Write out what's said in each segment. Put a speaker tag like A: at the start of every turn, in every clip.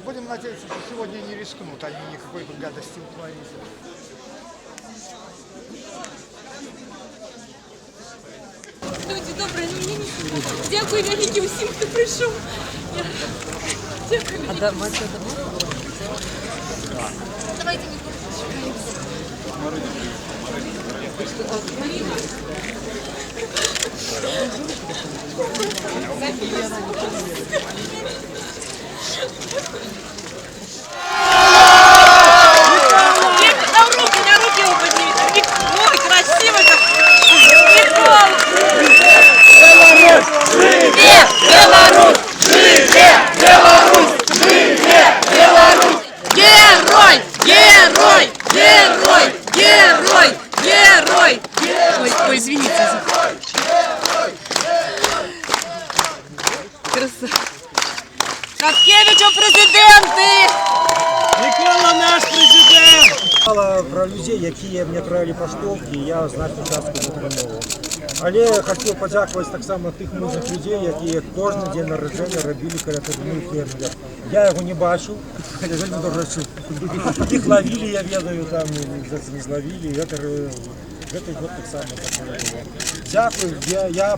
A: Будем надеяться, что сегодня не рискнут, они никакой гадости утворить.
B: Люди добрі, дякую велике усім, хто прийшов. Дякую. А давайте Ой, извините. Красавчик. Хаткевичу президенти!
C: Микола наш президент! Мало про людей, які мені відправили поштовхи, я значну частку дотримував. Але хочу подякувати так само тих мужних людей, які кожен день народження робили коли терміну фермер. Я його не бачив, хоча не дуже чув. Їх ловили, я ведаю, там не зловили. Этот год так само такое было. Дякую, я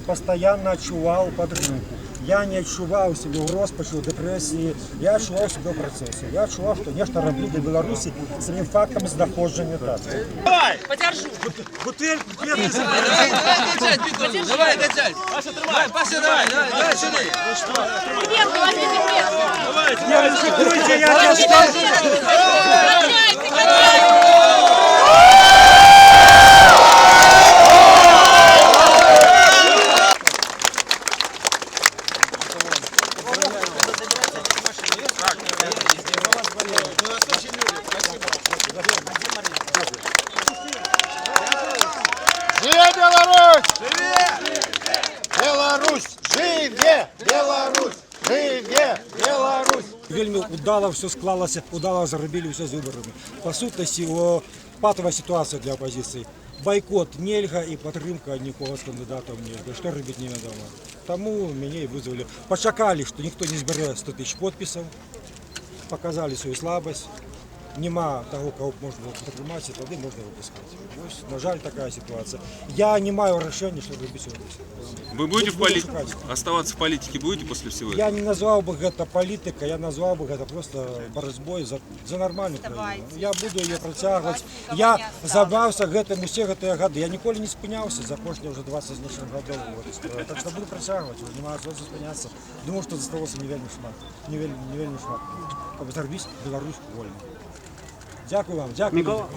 C: постоянно відчував підтримку. Я не відчував себе в розпачі, в депресії, я відчував себе в процесі. Я відчував, що нечто роблю для Білорусі самим фактом знаходження так.
B: Давай! Подержу!
C: Бутыль,
D: Давай, дядь! Паша, тримай! Паша, давай сюди!
B: Нет, возьмите пресс!
C: не ризикуйте, я тебе скажу!
A: Живе Беларусь! Живе! Беларусь! Живе! Беларусь! Живе! Беларусь!
C: Вельми удало все склалося, удало заробили все з виборами. По сутності, патова ситуація для опозиції. Бойкот нельга і підтримка нікого з кандидатів нельга. Що робити невідомо. Тому мене і визвали. Почекали, що ніхто не збере 100 тисяч підписів. Показали свою слабость. Нема того, кого можна підтримати, тоді можна випускати. Ось, на жаль, така ситуація. Я не маю рішення, що робити сьогодні.
D: Вы будете оставаться в политике будете после всего этого?
C: Я не назвал бы это политикой, я назвал бы это просто борьбой за нормальную країну. Я буду ее протягивать. Я забався гэтым усе гэтыя годы. Я ніколи не спынялся за кожні вже 20 з лишнім годов. Так что буду протягивать, уже не могу спыняться. Думаю, что засталося не вельми шмат. Не вельми шмат. Каб зробити Беларусь вольну. Дякую вам, дякую.
B: Вам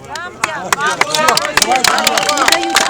B: дякую.